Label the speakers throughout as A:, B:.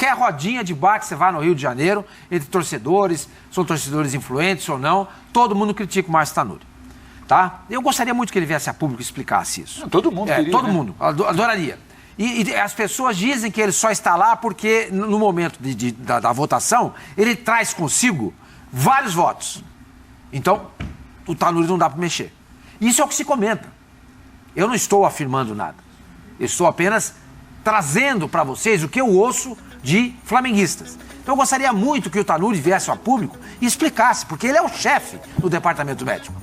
A: qualquer rodinha de bar que você vá no Rio de Janeiro, entre torcedores, são torcedores influentes ou não, todo mundo critica o Márcio Tanuri. Tá? Eu gostaria muito que ele viesse a público e explicasse isso.
B: Todo mundo queria,
A: todo
B: né?
A: mundo, adoraria. E as pessoas dizem que ele só está lá porque, no momento da votação, ele traz consigo vários votos. Então, o Tanuri não dá para mexer. Isso é o que se comenta. Eu não estou afirmando nada. Eu estou apenas trazendo para vocês o que eu ouço de flamenguistas. Então, eu gostaria muito que o Tanuri viesse ao público e explicasse, porque ele é o chefe do departamento médico.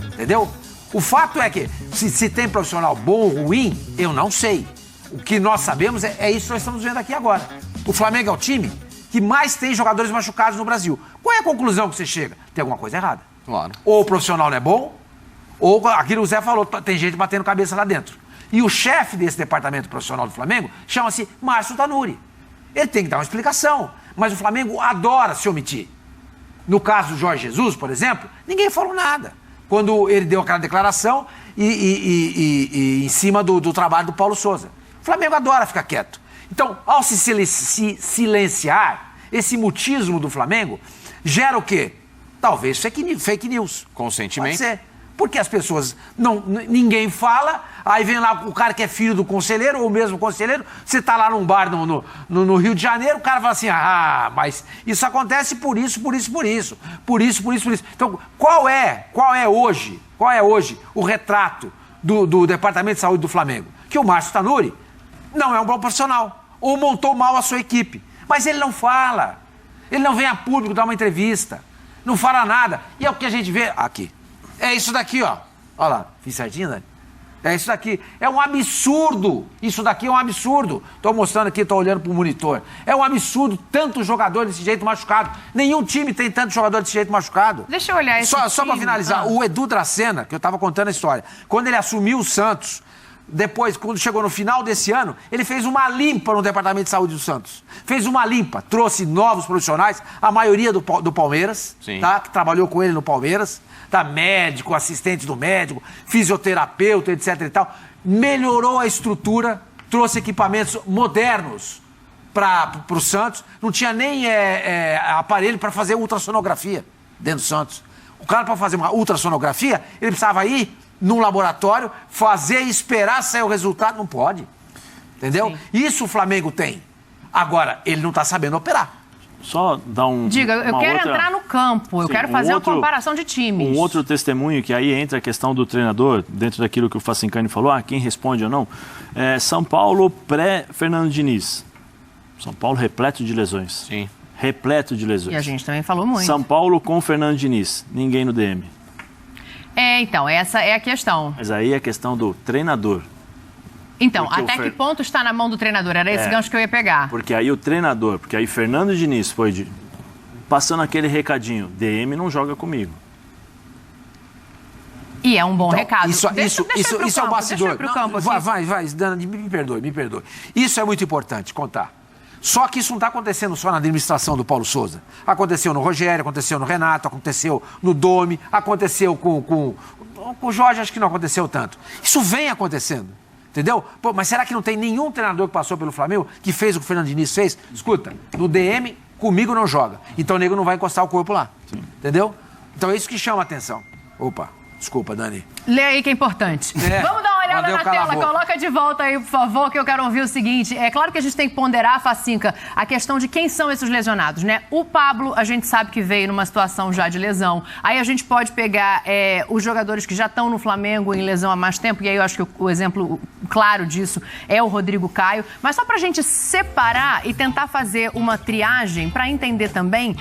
A: Entendeu? O fato é que, se tem profissional bom ou ruim, eu não sei. O que nós sabemos é isso que nós estamos vendo aqui agora. O Flamengo é o time que mais tem jogadores machucados no Brasil. Qual é a conclusão que você chega? Tem alguma coisa errada.
B: Claro.
A: Ou o profissional não é bom, ou aquilo que o Zé falou, tem gente batendo cabeça lá dentro. E o chefe desse departamento profissional do Flamengo chama-se Márcio Tanuri. Ele tem que dar uma explicação, mas o Flamengo adora se omitir. No caso do Jorge Jesus, por exemplo, ninguém falou nada. Quando ele deu aquela declaração em cima do trabalho do Paulo Souza. O Flamengo adora ficar quieto. Então, ao se silenciar, esse mutismo do Flamengo gera o quê? Talvez fake news.
B: Consentimento.
A: Pode ser. Porque as pessoas, ninguém fala, aí vem lá o cara que é filho do conselheiro, ou mesmo conselheiro, você tá lá num bar no Rio de Janeiro, o cara fala assim, mas isso acontece por isso. Então, qual é hoje o retrato do Departamento de Saúde do Flamengo? Que o Márcio Tanuri não é um bom profissional, ou montou mal a sua equipe. Mas ele não fala, ele não vem a público dar uma entrevista, não fala nada. E é o que a gente vê aqui. É isso daqui, ó. Olha lá, fiz certinho, Dani? É isso daqui. É um absurdo. Isso daqui é um absurdo. Estou mostrando aqui, estou olhando para o monitor. É um absurdo tanto jogador desse jeito machucado. Nenhum time tem tanto jogador desse jeito machucado.
C: Deixa eu olhar esse
A: Só para finalizar, o Edu Dracena, que eu estava contando a história, quando ele assumiu o Santos, depois, quando chegou no final desse ano, ele fez uma limpa no Departamento de Saúde do Santos. Fez uma limpa, trouxe novos profissionais, a maioria do Palmeiras, tá? Que trabalhou com ele no Palmeiras, tá? Médico, assistente do médico, fisioterapeuta, etc e tal. Melhorou a estrutura, trouxe equipamentos modernos para o Santos. Não tinha nem aparelho para fazer ultrassonografia dentro do Santos. O cara, para fazer uma ultrassonografia, ele precisava ir num laboratório, fazer e esperar sair o resultado. Não pode. Entendeu? Sim. Isso o Flamengo tem. Agora, ele não está sabendo operar.
D: Só dar um...
C: Diga, eu quero entrar no campo, eu quero fazer uma comparação de times.
D: Um outro testemunho, que aí entra a questão do treinador, dentro daquilo que o Facincani falou, quem responde ou não. São Paulo pré-Fernando Diniz. São Paulo repleto de lesões.
B: Sim.
D: Repleto de lesões.
C: E a gente também falou muito.
D: São Paulo com Fernando Diniz. Ninguém no DM.
C: Então, essa é a questão.
D: Mas aí é a questão do treinador.
C: Então, até que ponto está na mão do treinador? Era esse gancho que eu ia pegar.
D: Porque aí o treinador, porque aí Fernando Diniz foi passando aquele recadinho, DM não joga comigo.
C: E é um bom recado.
A: Isso é o bastidor. Vai, Dana, me perdoe. Isso é muito importante contar. Só que isso não está acontecendo só na administração do Paulo Souza. Aconteceu no Rogério, aconteceu no Renato, aconteceu no Domi, aconteceu com o Jorge, acho que não aconteceu tanto. Isso vem acontecendo, entendeu? Pô, mas será que não tem nenhum treinador que passou pelo Flamengo que fez o que o Fernando Diniz fez? Escuta, no DM, comigo não joga. Então o nego não vai encostar o corpo lá, entendeu? Então é isso que chama a atenção. Opa, desculpa, Dani.
C: Lê aí que é importante. Vamos dar uma olhada na tela, coloca de volta aí, por favor, que eu quero ouvir o seguinte. É claro que a gente tem que ponderar, Facinca, a questão de quem são esses lesionados, né? O Pablo, a gente sabe que veio numa situação já de lesão. Aí a gente pode pegar os jogadores que já estão no Flamengo em lesão há mais tempo, e aí eu acho que o exemplo claro disso é o Rodrigo Caio. Mas só pra gente separar e tentar fazer uma triagem para entender também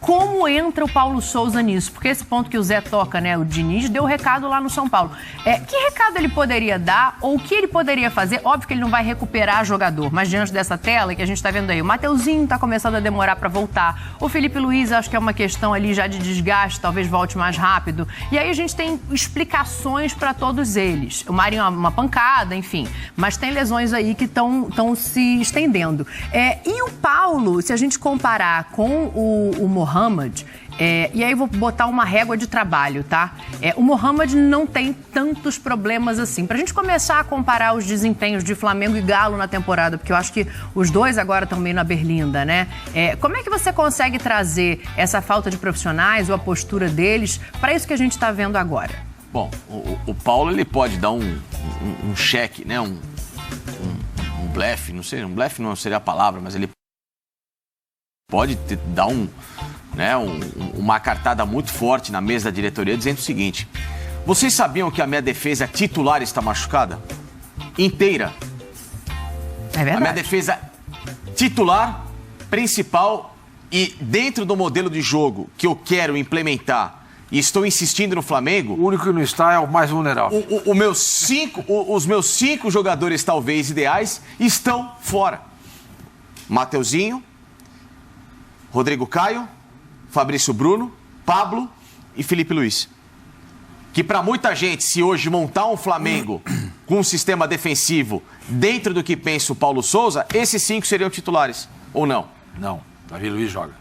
C: como entra o Paulo Souza nisso? Porque esse ponto que o Zé toca, né? O Diniz deu recado lá no São Paulo. Que recado ele poderia dar ou o que ele poderia fazer? Óbvio que ele não vai recuperar jogador, mas diante dessa tela que a gente tá vendo aí, o Mateuzinho tá começando a demorar para voltar. O Felipe Luiz, acho que é uma questão ali já de desgaste, talvez volte mais rápido. E aí a gente tem explicações para todos eles. O Marinho é uma pancada, enfim. Mas tem lesões aí que estão se estendendo. E o Paulo, se a gente comparar com o Moraes, Mohamed, e aí vou botar uma régua de trabalho, tá? O Mohamed não tem tantos problemas assim. Pra gente começar a comparar os desempenhos de Flamengo e Galo na temporada, porque eu acho que os dois agora estão meio na berlinda, né? Como é que você consegue trazer essa falta de profissionais ou a postura deles para isso que a gente está vendo agora?
B: Bom, o Paulo, ele pode dar um cheque, né? Um blefe, não sei, um blefe não seria a palavra, mas ele pode dar uma cartada muito forte na mesa da diretoria dizendo o seguinte: vocês sabiam que a minha defesa titular está machucada? Inteira.
C: É verdade.
B: A minha defesa titular, principal e dentro do modelo de jogo que eu quero implementar e estou insistindo no Flamengo...
A: O único que não está é o mais vulnerável.
B: Os meus 5 jogadores talvez ideais estão fora. Mateuzinho, Rodrigo Caio, Fabrício Bruno, Pablo e Felipe Luiz. Que para muita gente, se hoje montar um Flamengo com um sistema defensivo dentro do que pensa o Paulo Souza, esses 5 seriam titulares, ou não?
A: Não, Davi Luiz joga.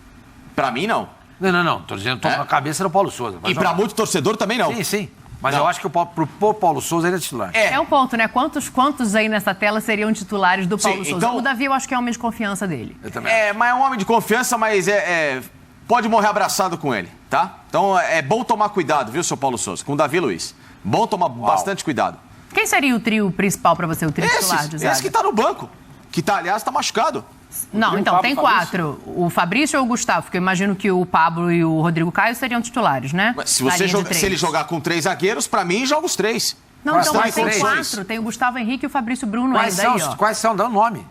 B: Para mim, não.
A: Não. Tô dizendo, tô na cabeça do Paulo Souza.
B: E para muito torcedor também não.
A: Sim. Mas
B: não.
A: Eu acho que pro Paulo Souza ele é titular.
C: É um ponto, né? Quantos aí nessa tela seriam titulares do Paulo Souza?
B: Então,
C: o Davi, eu acho que é homem de confiança dele.
A: Eu também.
B: Mas é um homem de confiança, mas pode morrer abraçado com ele, tá? Então é bom tomar cuidado, viu, seu Paulo Souza? Com o Davi Luiz. Bom tomar bastante cuidado.
C: Quem seria o trio principal para você, o trio titular de zaga?
B: Esse que tá no banco. Que tá, aliás, tá machucado.
C: Não, então, tem 4. O Fabrício ou o Gustavo? Porque eu imagino que o Pablo e o Rodrigo Caio seriam titulares, né?
B: Mas se ele jogar com 3 zagueiros, pra mim, joga os 3.
C: Não, então, mas tem 4. Tem o Gustavo Henrique e o Fabrício Bruno.
A: Quais são? Dá o nome.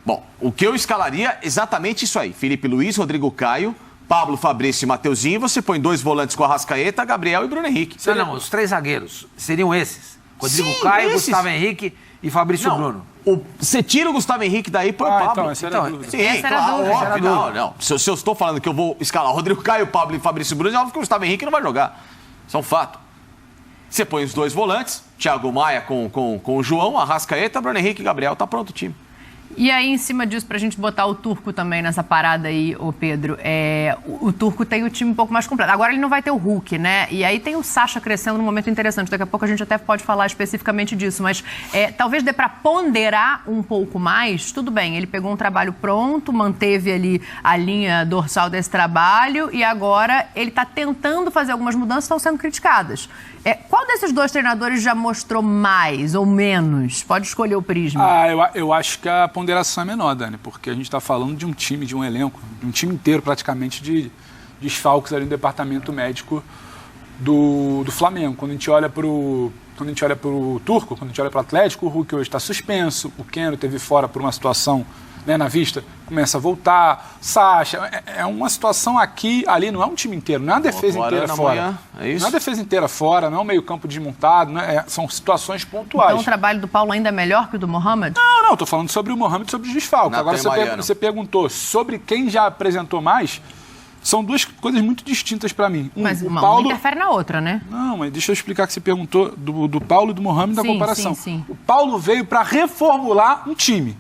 B: Bom, o que eu escalaria é exatamente isso aí. Felipe Luiz, Rodrigo Caio, Pablo, Fabrício e Mateuzinho. Você põe 2 volantes com Arrascaeta, Gabriel e Bruno Henrique.
A: Não, os 3 zagueiros seriam esses. Rodrigo Caio, Gustavo Henrique e Fabrício Bruno.
B: Você tira o Gustavo Henrique daí e põe o Pablo.
A: Então,
B: sim, claro, óbvio. Não. Se eu estou falando que eu vou escalar Rodrigo Caio, Pablo e Fabrício Bruno, é óbvio que o Gustavo Henrique não vai jogar. Isso é um fato. Você põe os 2 volantes, Thiago Maia com o João, Arrascaeta, Bruno Henrique e Gabriel, tá pronto o time.
C: E aí, em cima disso, pra gente botar o Turco também nessa parada aí, ô Pedro, o Turco tem o time um pouco mais completo. Agora ele não vai ter o Hulk, né? E aí tem o Sacha crescendo num momento interessante. Daqui a pouco a gente até pode falar especificamente disso. Mas talvez dê pra ponderar um pouco mais. Tudo bem, ele pegou um trabalho pronto, manteve ali a linha dorsal desse trabalho e agora ele tá tentando fazer algumas mudanças que estão sendo criticadas. Qual desses 2 treinadores já mostrou mais ou menos? Pode escolher o prisma.
E: Eu acho que a ponderação é menor, Dani, porque a gente está falando de um time, de um elenco, de um time inteiro praticamente de desfalques ali no departamento médico do Flamengo. Quando a gente olha para o Turco, quando a gente olha para o Atlético, o Hulk hoje está suspenso, o Keno teve fora por uma situação, né, na vista, começa a voltar, Sacha, é uma situação aqui, ali, não é um time inteiro, não é uma defesa inteira fora. Não é uma defesa inteira fora, não é um meio campo desmontado, são situações pontuais.
C: Então o trabalho do Paulo ainda é melhor que o do Mohamed?
E: Não, estou falando sobre o Mohamed, sobre os desfalques. Agora você perguntou sobre quem já apresentou mais, são 2 coisas muito distintas para mim.
C: Mas uma interfere na outra, né?
E: Não, mas deixa eu explicar que você perguntou do Paulo e do Mohamed da comparação.
C: Sim.
E: O Paulo veio para reformular um time.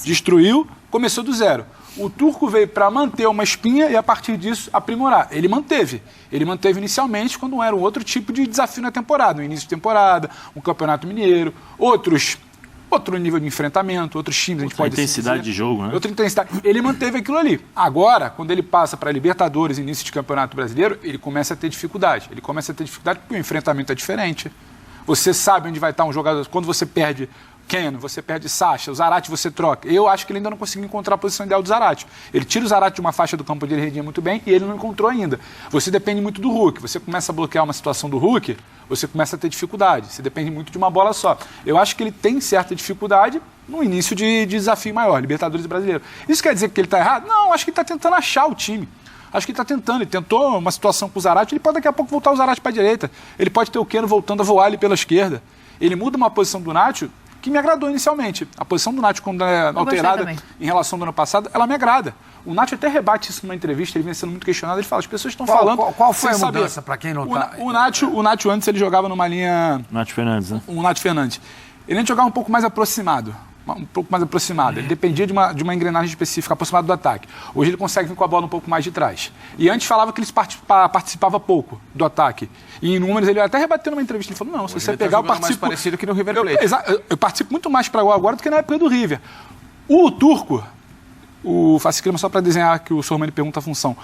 E: Destruiu, começou do zero. O Turco veio para manter uma espinha e, a partir disso, aprimorar. Ele manteve inicialmente quando era um outro tipo de desafio na temporada. No início de temporada, um campeonato mineiro, outro nível de enfrentamento, outros times, a gente pode dizer.
D: Intensidade de jogo, né?
E: Outra intensidade. Ele manteve aquilo ali. Agora, quando ele passa para Libertadores, início de campeonato brasileiro, ele começa a ter dificuldade. Porque o enfrentamento é diferente. Você sabe onde vai estar um jogador. Quando você perde Keno, você perde Sacha, o Zarate você troca. Eu acho que ele ainda não conseguiu encontrar a posição ideal do Zarate. Ele tira o Zarate de uma faixa do campo dele, rendia muito bem, e ele não encontrou ainda. Você depende muito do Hulk. Você começa a bloquear uma situação do Hulk, você começa a ter dificuldade. Você depende muito de uma bola só. Eu acho que ele tem certa dificuldade no início de desafio maior, Libertadores brasileiro. Isso quer dizer que ele está errado? Não, acho que ele está tentando achar o time. Acho que ele está tentando. Ele tentou uma situação com o Zarate, ele pode daqui a pouco voltar o Zarate para a direita. Ele pode ter o Keno voltando a voar ali pela esquerda. Ele muda uma posição do Nacho que me agradou inicialmente. A posição do Nacho, quando é alterada em relação ao ano passado, ela me agrada. O Nacho até rebate isso numa entrevista, ele vem sendo muito questionado, ele fala, as pessoas estão falando...
A: Qual foi a mudança, para quem não está...
E: O Nacho antes ele jogava numa linha...
D: Nacho Fernandes, né?
E: O Nacho Fernandes. Ele antes jogava um pouco mais aproximado. um pouco mais aproximada. Ele dependia de uma engrenagem específica, aproximada do ataque. Hoje ele consegue vir com a bola um pouco mais de trás. E antes falava que ele participava pouco do ataque. E em números, ele até rebateu numa entrevista. Ele falou, não, se você pegar, eu participo...
B: mais parecido que no River Plate.
E: Eu participo muito mais para agora do que na época do River. O Turco, o Fasciclima, só para desenhar que o Sormani pergunta a função.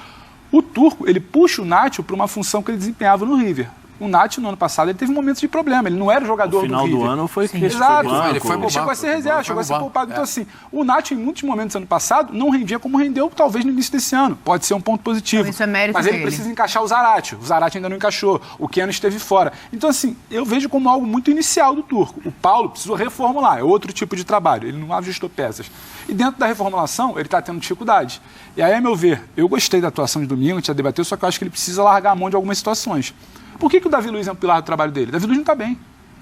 E: O Turco, ele puxa o Nacho para uma função que ele desempenhava no River. O Nacho, no ano passado, ele teve momentos de problema. Ele não era jogador do River.
D: No final do ano foi que
E: Exato.
A: Ele
E: chegou a ser reserva, chegou a ser poupado. Então, assim, o Nacho, em muitos momentos do ano passado, não rendia como rendeu, talvez, no início desse ano. Pode ser um ponto positivo.
C: Então, isso é mérito
E: Mas ele
C: dele.
E: precisa encaixar o Zarate. O Zarate ainda não encaixou. O Keno esteve fora. Então, assim, eu vejo como algo muito inicial do Turco. O Paulo precisou reformular. É outro tipo de trabalho. Ele não ajustou peças. E dentro da reformulação, ele está tendo dificuldade. E aí, a meu ver, eu gostei da atuação de domingo, a gente já debateu, só que eu acho que ele precisa largar a mão de algumas situações. Por que o Davi Luiz é um pilar do trabalho dele? O Davi Luiz não está bem.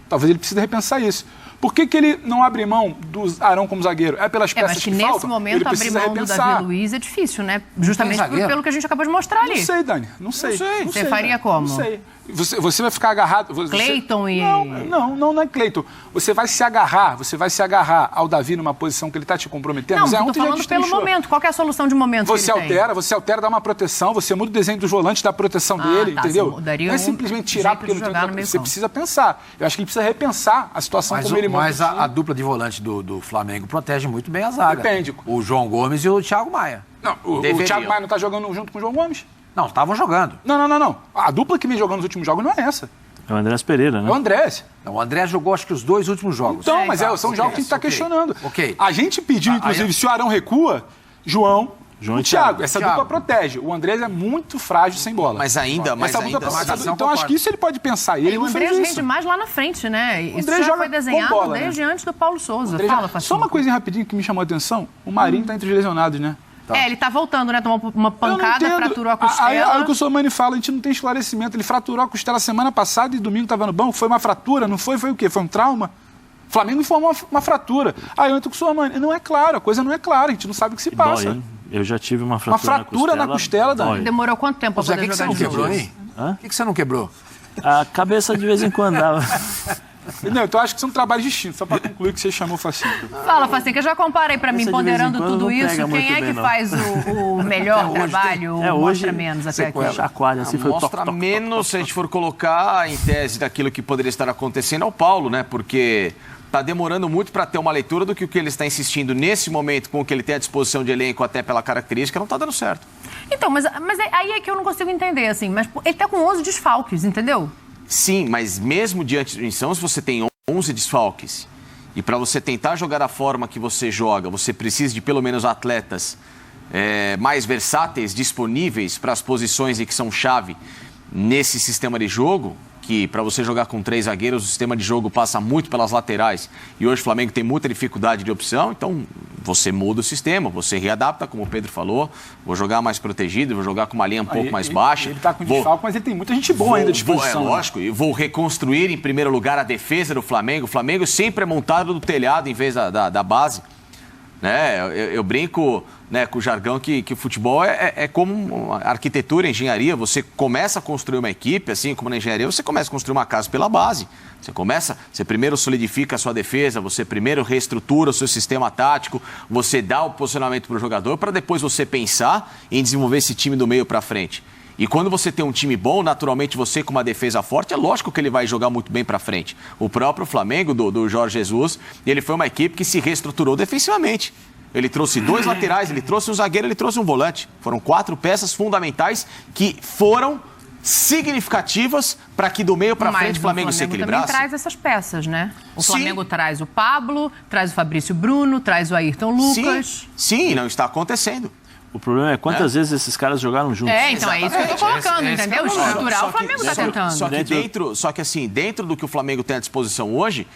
E: Talvez ele precise repensar isso. Por que ele não abre mão do Arão como zagueiro? É pelas peças
C: mas que
E: faltam?
C: nesse momento abrir mão do Davi Luiz é difícil, né? Justamente pelo que a gente acabou de mostrar ali.
E: Não sei, Dani. Não sei.
C: Você faria como?
E: Não sei. Você vai ficar agarrado...
C: Cleiton e...
E: Não é Cleiton. Você vai se agarrar ao Davi numa posição que ele está te comprometendo.
C: Não, eu tô falando pelo momento. Qual que é a solução de momento
E: você altera, dá uma proteção, você muda o desenho dos volantes, dá proteção dele, entendeu? Não é simplesmente tirar porque ele não tem... Você precisa pensar. Eu acho que ele precisa repensar a situação como ele monta.
A: Mas a dupla de volante do Flamengo protege muito bem a zaga.
E: Depende.
A: O João Gomes e o Thiago Maia.
E: Não, o Thiago Maia não está jogando junto com o João Gomes?
A: Não, estavam jogando.
E: Não. A dupla que vem jogando nos últimos jogos não é essa.
D: É o Andrés Pereira, né?
E: É o Andrés.
A: Não, o André jogou, acho que os 2 últimos jogos.
E: Então, são jogos que a gente está questionando.
A: Ok.
E: A gente pediu, inclusive, se o Arão recua, João e Thiago. Essa
A: Thiago.
E: dupla protege. O Andrés é muito frágil sem bola.
B: Mas ainda...
E: Então, acho que isso ele pode pensar. E ele
C: o Andrés rende mais lá na frente, né? Isso já foi desenhado
E: bola,
C: desde antes do Paulo Souza.
E: Só uma coisinha rapidinho que me chamou a atenção. O Marinho está entre os lesionados, né?
C: Ele tá voltando, né? Tomou uma pancada, fraturou a costela.
E: Aí o que o Sormani fala, a gente não tem esclarecimento. Ele fraturou a costela semana passada e domingo estava no banco. Foi uma fratura, não foi? Foi o quê? Foi um trauma? O Flamengo informou uma fratura. Aí eu entro com o Sormani. Não é claro, a coisa não é clara. A gente não sabe o que se passa.
D: Dói, hein? Eu já tive uma fratura
E: na costela.
D: Dói.
C: Demorou quanto tempo para poder jogar de novo?
A: O que você não quebrou?
D: A cabeça de vez em quando dava.
E: Não, então acho que são trabalhos distintos, só para concluir que você chamou Fascinca.
C: Fala, Fascinca, já compara aí para mim, ponderando tudo isso, quem é que faz o melhor trabalho ou mostra menos até aqui?
D: Chacoalha, assim, foi
B: mostra menos, se a gente for colocar em tese daquilo que poderia estar acontecendo ao Paulo, né? Porque está demorando muito para ter uma leitura do que o que ele está insistindo nesse momento com o que ele tem à disposição de elenco, até pela característica, não está dando certo.
C: Então, mas aí é que eu não consigo entender, assim, mas ele está com 11 desfalques, entendeu?
B: Sim, mas mesmo diante de missão, se você tem 11 desfalques e para você tentar jogar da forma que você joga, você precisa de pelo menos atletas mais versáteis, disponíveis para as posições e que são chave nesse sistema de jogo, que para você jogar com 3 zagueiros, o sistema de jogo passa muito pelas laterais e hoje o Flamengo tem muita dificuldade de opção, então você muda o sistema, você readapta, como o Pedro falou, vou jogar mais protegido, vou jogar com uma linha um pouco mais baixa.
E: Ele está com desfalque, mas ele tem muita gente boa ainda à disposição.
B: Lógico, e vou reconstruir em primeiro lugar a defesa do Flamengo. O Flamengo sempre é montado do telhado em vez da base. Né? Eu brinco, né, com o jargão que o futebol é como arquitetura, engenharia. Você começa a construir uma equipe, assim como na engenharia, você começa a construir uma casa pela base. Você primeiro solidifica a sua defesa, você primeiro reestrutura o seu sistema tático, você dá o posicionamento para o jogador para depois você pensar em desenvolver esse time do meio para frente. E quando você tem um time bom, naturalmente você com uma defesa forte, é lógico que ele vai jogar muito bem para frente. O próprio Flamengo, do Jorge Jesus, ele foi uma equipe que se reestruturou defensivamente. Ele trouxe 2 laterais, ele trouxe um zagueiro, ele trouxe um volante. Foram 4 peças fundamentais que foram significativas para que do meio para frente o Flamengo se equilibrasse.
C: Também traz essas peças, né? O Flamengo traz o Pablo, traz o Fabrício Bruno, traz o Ayrton Lucas.
B: Sim, não está acontecendo.
D: O problema é quantas vezes esses caras jogaram juntos.
C: Então é isso que eu tô colocando, entendeu? Estrutural, o Flamengo está tentando.
B: Só que assim, dentro do que o Flamengo tem à disposição hoje,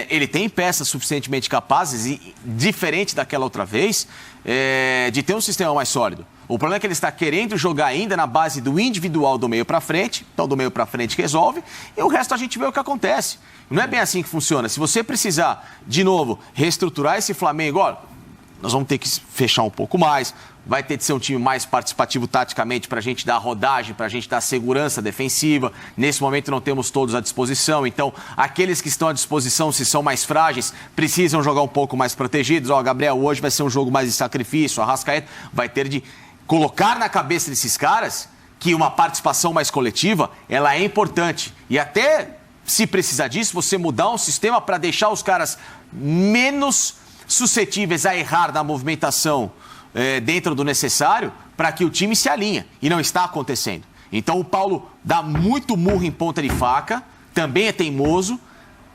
B: ele tem peças suficientemente capazes e, diferente daquela outra vez, de ter um sistema mais sólido. O problema é que ele está querendo jogar ainda na base do individual do meio para frente, então do meio para frente resolve, e o resto a gente vê o que acontece. Não é bem assim que funciona. Se você precisar, de novo, reestruturar esse Flamengo, olha, nós vamos ter que fechar um pouco mais, vai ter que ser um time mais participativo taticamente para a gente dar rodagem, para a gente dar segurança defensiva. Nesse momento não temos todos à disposição, então aqueles que estão à disposição, se são mais frágeis, precisam jogar um pouco mais protegidos. Gabriel, hoje vai ser um jogo mais de sacrifício, a Arrascaeta vai ter de colocar na cabeça desses caras que uma participação mais coletiva, ela é importante. E até, se precisar disso, você mudar um sistema para deixar os caras menos suscetíveis a errar na movimentação dentro do necessário para que o time se alinhe. E não está acontecendo. Então o Paulo dá muito murro em ponta de faca, também é teimoso,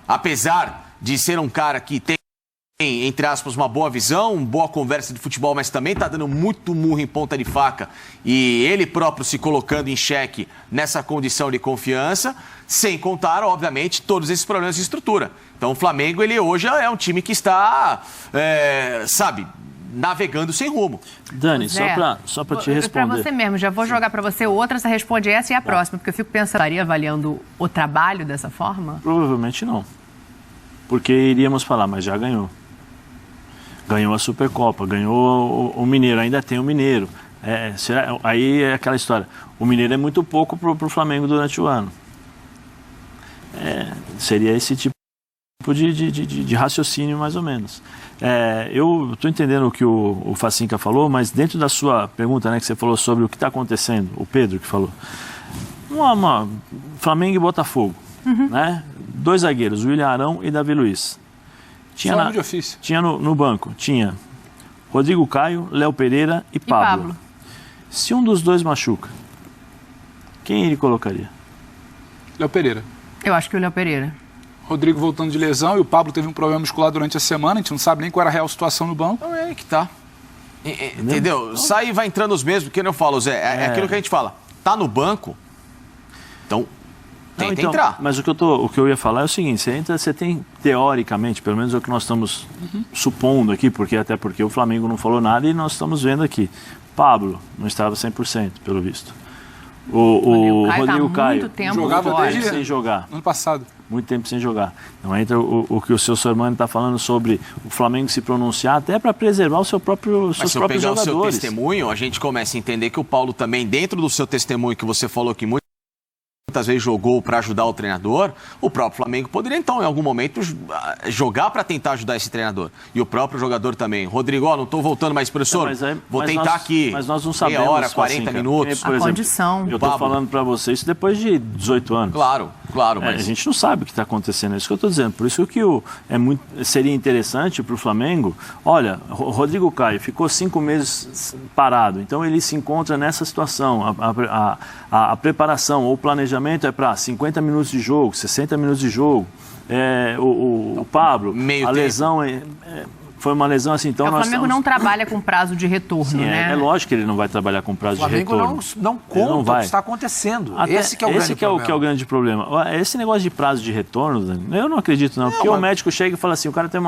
B: apesar de ser um cara que tem, entre aspas, uma boa visão, uma boa conversa de futebol, mas também está dando muito murro em ponta de faca e ele próprio se colocando em xeque nessa condição de confiança, sem contar, obviamente, todos esses problemas de estrutura. Então o Flamengo, ele hoje é um time que está, navegando sem rumo.
D: Dani, só para te responder.
C: Para você mesmo, já vou jogar para você outra, você responde essa e a próxima, porque eu fico pensando, estaria avaliando o trabalho dessa forma?
D: Provavelmente não. Porque iríamos falar, mas já ganhou. Ganhou a Supercopa, ganhou o Mineiro, ainda tem o Mineiro. Aí é aquela história, o Mineiro é muito pouco para o Flamengo durante o ano. Seria esse tipo de raciocínio, mais ou menos. Eu estou entendendo o que o Facinca falou, mas dentro da sua pergunta, né, que você falou sobre o que está acontecendo, o Pedro que falou, Flamengo e Botafogo, né? 2 zagueiros, William Arão e Davi Luiz. Tinha no banco, tinha Rodrigo Caio, Léo Pereira e Pablo. Se um dos dois machuca, quem ele colocaria?
E: Léo Pereira.
C: Eu acho que o Léo Pereira.
E: Rodrigo voltando de lesão e o Pablo teve um problema muscular durante a semana, a gente não sabe nem qual era a real situação no banco.
B: Não é aí que tá. Entendeu? Sai e vai entrando os mesmos, porque eu falo, Zé, é aquilo que a gente fala. Tá no banco, então tenta entrar.
D: Mas o que eu ia falar é o seguinte, você tem, teoricamente, pelo menos é o que nós estamos supondo aqui, até porque o Flamengo não falou nada e nós estamos vendo aqui. Pablo não estava 100%, pelo visto. O Rodrigo Caio
E: jogava desde
D: sem jogar.
E: Ano passado.
D: Muito tempo sem jogar. Então entra o que o seu Sormani está falando sobre o Flamengo se pronunciar até para preservar os seus próprios jogadores. Mas se eu pegar o seu
B: testemunho, a gente começa a entender que o Paulo também, dentro do seu testemunho que você falou que muitas vezes jogou para ajudar o treinador, o próprio Flamengo poderia então, em algum momento, jogar para tentar ajudar esse treinador. E o próprio jogador também. Rodrigo, não estou voltando mais, professor, vou tentar aqui
D: mas nós não sabemos,
B: meia hora, 40 minutos.
D: Por exemplo, condição. Eu estou falando para você isso depois de 18 anos.
B: Claro, mas...
D: A gente não sabe o que está acontecendo, é isso que eu estou dizendo. Por isso que seria interessante para o Flamengo, olha, o Rodrigo Caio ficou 5 meses parado, então ele se encontra nessa situação, a preparação ou o planejamento é para 50 minutos de jogo, 60 minutos de jogo. O Pablo, lesão foi uma lesão assim, então
C: o Flamengo não trabalha com prazo de retorno, né?
D: É lógico que ele não vai trabalhar com prazo de retorno.
A: O Flamengo não conta o que está acontecendo. Esse que é o grande problema.
D: Que é o grande problema. Esse negócio de prazo de retorno, eu não acredito não, porque o médico chega e fala assim, o cara tem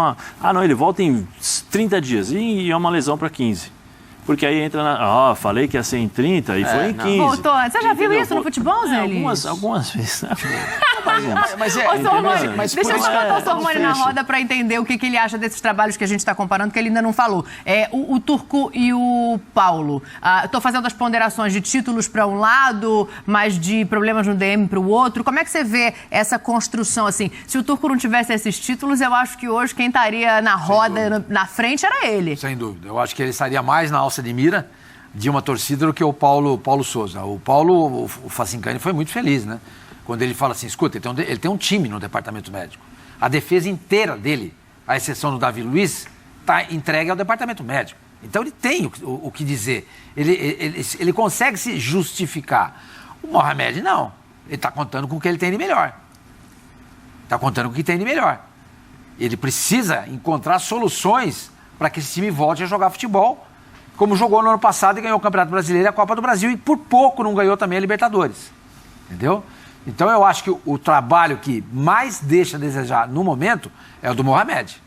D: ele volta em 30 dias e é uma lesão para 15. Porque aí entra falei que ia ser em 30 e foi em 15.
C: Voltou. Você já viu isso no futebol, Zé?
D: Algumas vezes.
C: Deixa eu só botar o Sormani na roda para entender o que ele acha desses trabalhos que a gente está comparando, que ele ainda não falou. O Turco e o Paulo. Estou fazendo as ponderações de títulos para um lado, mas de problemas no DM para o outro. Como é que você vê essa construção? Assim, se o Turco não tivesse esses títulos, eu acho que hoje quem estaria na roda, na frente, era ele.
A: Sem dúvida. Eu acho que ele estaria mais na alça de mira de uma torcida do que o Paulo Souza. O Facincani foi muito feliz, né? Quando ele fala assim, escuta, ele tem um time no departamento médico. A defesa inteira dele, à exceção do Davi Luiz, está entregue ao departamento médico. Então ele tem o que dizer. Ele consegue se justificar. O Mohamed não. Ele está contando com o que ele tem de melhor. Está contando com o que tem de melhor. Ele precisa encontrar soluções para que esse time volte a jogar futebol, como jogou no ano passado e ganhou o Campeonato Brasileiro e a Copa do Brasil, e por pouco não ganhou também a Libertadores. Entendeu? Então eu acho que o trabalho que mais deixa a desejar no momento é o do Mohamed.